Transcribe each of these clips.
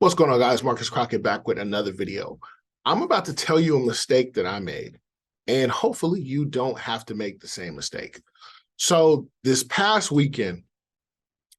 What's going on, guys? Marcus Crockett back with another video. I'm about to tell you a mistake that I made, and hopefully you don't have to make the same mistake. So this past weekend,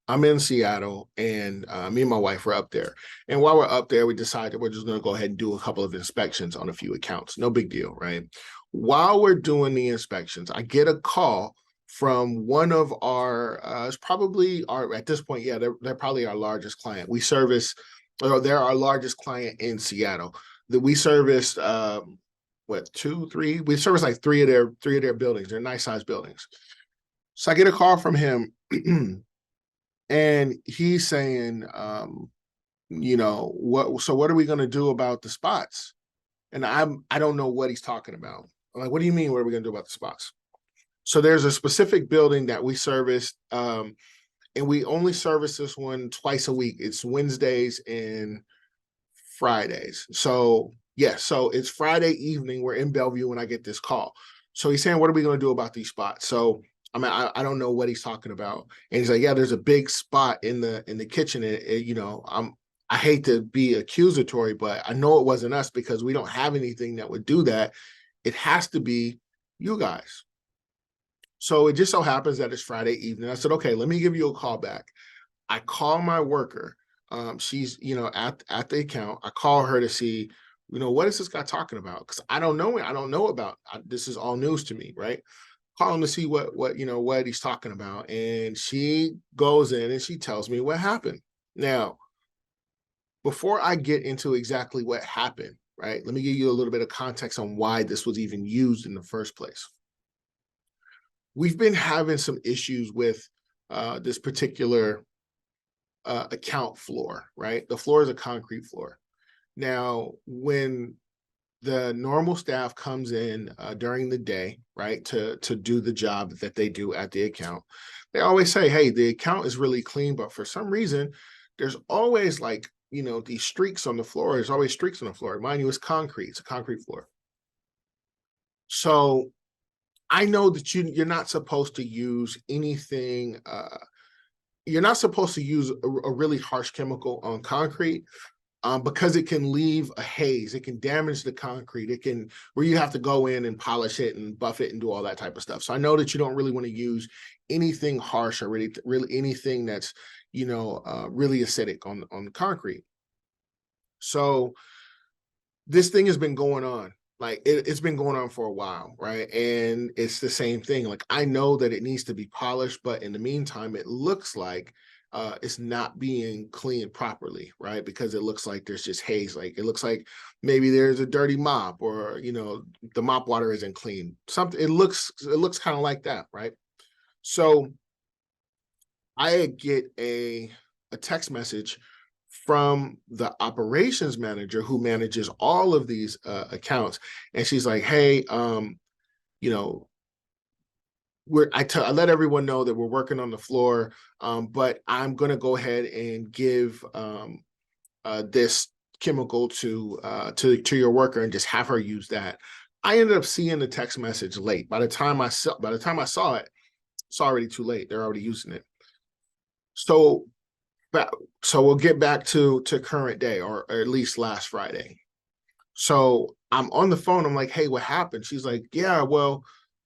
I'm in Seattle, and me and my wife were up there. And while we're up there, we decided we're just going to go ahead and do a couple of inspections on a few accounts. No big deal, right? While we're doing the inspections, I get a call from one of our, it's probably our, at this point, yeah, they're probably our largest client. We service, or they're our largest client in Seattle. That we serviced, what, two, three? We serviced like three of their buildings. They're nice sized buildings. So I get a call from him. And he's saying, what are we going to do about the spots? And I don't know what he's talking about. I'm like, what do you mean? What are we going to do about the spots? So there's a specific building that we service, and we only service this one twice a week. It's Wednesdays and Fridays. So yes, so it's Friday evening. We're in Bellevue when I get this call. So he's saying, what are we going to do about these spots? So I don't know what he's talking about. And he's like, yeah, there's a big spot in the kitchen. I hate to be accusatory, but I know it wasn't us because we don't have anything that would do that. It has to be you guys. So it just so happens that it's Friday evening. I said, okay, let me give you a call back. I call my worker. She's, at the account. I call her to see, what is this guy talking about? Because I don't know it. I don't know about this is all news to me, right? Call him to see what he's talking about. And she goes in and she tells me what happened. Now, before I get into exactly what happened, right, let me give you a little bit of context on why this was even used in the first place. We've been having some issues with this particular account floor, right? The floor is a concrete floor. Now, when the normal staff comes in during the day, right, to do the job that they do at the account, they always say, hey, the account is really clean, but for some reason, there's always these streaks on the floor. There's always streaks on the floor. Mind you, it's concrete. It's a concrete floor. So I know that you're not supposed to use anything. You're not supposed to use a really harsh chemical on concrete because it can leave a haze. It can damage the concrete. Where you have to go in and polish it and buff it and do all that type of stuff. So I know that you don't really want to use anything harsh or really anything that's, really acidic on concrete. So this thing has been going on. Like it's been going on for a while, right? And it's the same thing. Like I know that it needs to be polished, but in the meantime, it looks like it's not being cleaned properly, right? Because it looks like there's just haze. Like it looks like maybe there's a dirty mop, or the mop water isn't clean. Something it looks kind of like that, right? So I get a text message from the operations manager who manages all of these accounts, and she's like, "Hey, you know, I let everyone know that we're working on the floor, but I'm going to go ahead and give this chemical to your worker and just have her use that." I ended up seeing the text message late. By the time I saw it, it's already too late. They're already using it. So we'll get back to current day, or at least last Friday. So I'm on the phone. I'm like, hey, what happened? She's like, yeah, well,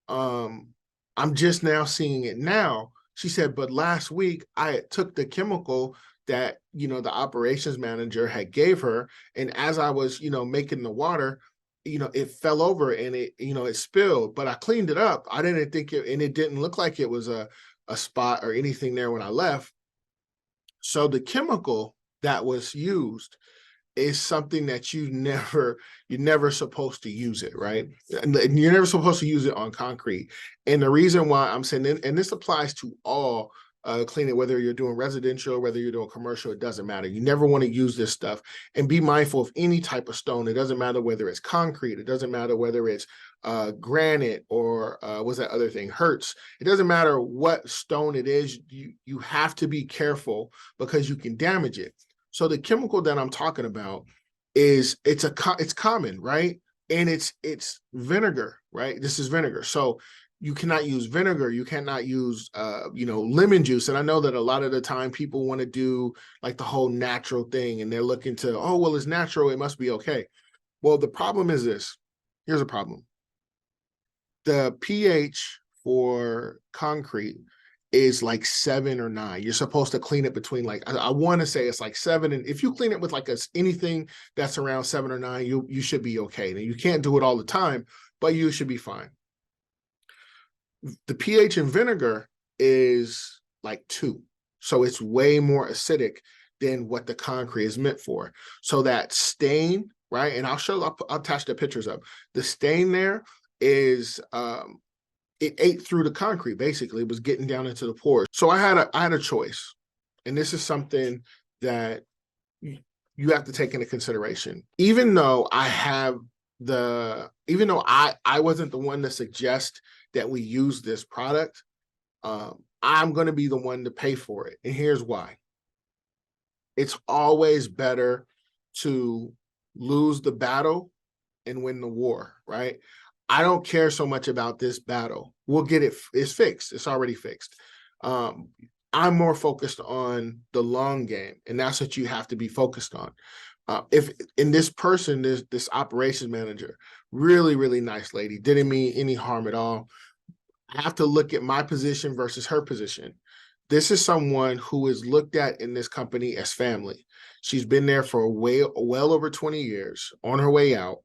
I'm just now seeing it now. She said, but last week I took the chemical that, the operations manager had gave her. And as I was, making the water, it fell over and it spilled, but I cleaned it up. I didn't think it, and it didn't look like it was a spot or anything there when I left. So the chemical that was used is something that you're never supposed to use it, right? And you're never supposed to use it on concrete. And the reason why I'm saying, and this applies to all cleaning, whether you're doing residential, whether you're doing commercial, it doesn't matter. You never want to use this stuff, and be mindful of any type of stone. It doesn't matter whether it's concrete. It doesn't matter whether it's granite or what's that other thing? Hertz. It doesn't matter what stone it is. You have to be careful because you can damage it. So the chemical that I'm talking about it's common, right? And it's vinegar, right? This is vinegar. So you cannot use vinegar. You cannot use, lemon juice. And I know that a lot of the time people want to do like the whole natural thing and they're looking to, oh, well, it's natural, it must be okay. Well, the problem is this. Here's a problem. The pH for concrete is like 7 or 9. You're supposed to clean it between like, I want to say it's like 7. And if you clean it with like anything that's around 7 or 9, you should be okay. And you can't do it all the time, but you should be fine. The pH in vinegar is like 2. So it's way more acidic than what the concrete is meant for. So that stain, right? And I'll attach the pictures up. The stain there is it ate through the concrete. Basically, it was getting down into the pores. So I had a choice, and this is something that you have to take into consideration. Even though I wasn't the one to suggest that we use this product, I'm going to be the one to pay for it, and here's why. It's always better to lose the battle and win the war, right? I don't care so much about this battle. We'll get it. It's fixed. It's already fixed. I'm more focused on the long game, and that's what you have to be focused on. If in this person, this operations manager, really, really nice lady, didn't mean any harm at all. I have to look at my position versus her position. This is someone who is looked at in this company as family. She's been there for well over 20 years, on her way out.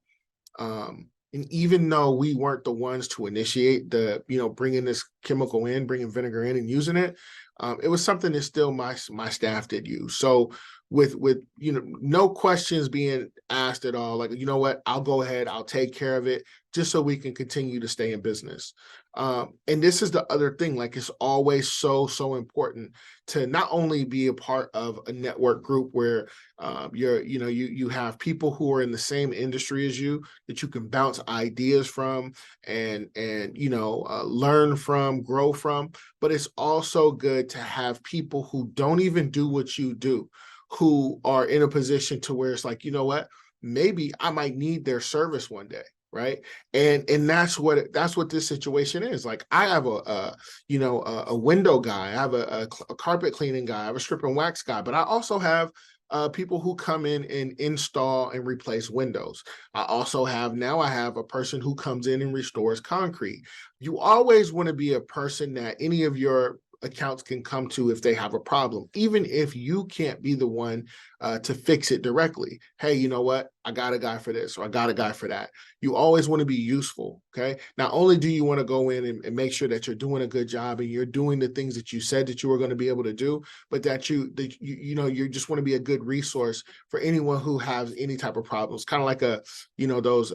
And even though we weren't the ones to initiate bringing this chemical in, bringing vinegar in and using it, it was something that still my staff did use. So with no questions being asked at all, like, you know what, I'll go ahead, I'll take care of it, just so we can continue to stay in business. And this is the other thing, like, it's always so important to not only be a part of a network group where you have people who are in the same industry as you that you can bounce ideas from and learn from, grow from, but it's also good to have people who don't even do what you do, who are in a position to where it's like, you know what, maybe I might need their service one day. Right. And that's what this situation is. Like, I have a window guy, I have a carpet cleaning guy, I have a strip and wax guy, but I also have people who come in and install and replace windows. I have a person who comes in and restores concrete. You always want to be a person that any of your accounts can come to if they have a problem, even if you can't be the one to fix it directly. Hey, you know what? I got a guy for this, or I got a guy for that. You always want to be useful, okay? Not only do you want to go in and make sure that you're doing a good job and you're doing the things that you said that you were going to be able to do, but that you just want to be a good resource for anyone who has any type of problems. Kind of like those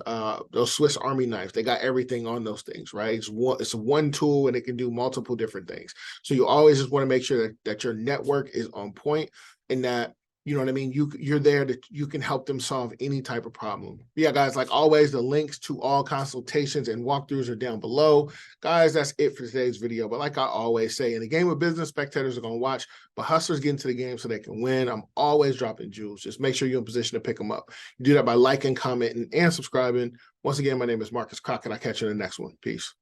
Swiss Army knives. They got everything on those things, right? It's one tool and it can do multiple different things. So you always just want to make sure that your network is on point and that, you know what I mean, you're there that you can help them solve any type of problem. Yeah, guys, like always, the links to all consultations and walkthroughs are down below. Guys, that's it for today's video. But like I always say, in the game of business, spectators are going to watch, but hustlers get into the game so they can win. I'm always dropping jewels. Just make sure you're in position to pick them up. You do that by liking, commenting, and subscribing. Once again, my name is Marcus Crockett. I'll catch you in the next one. Peace.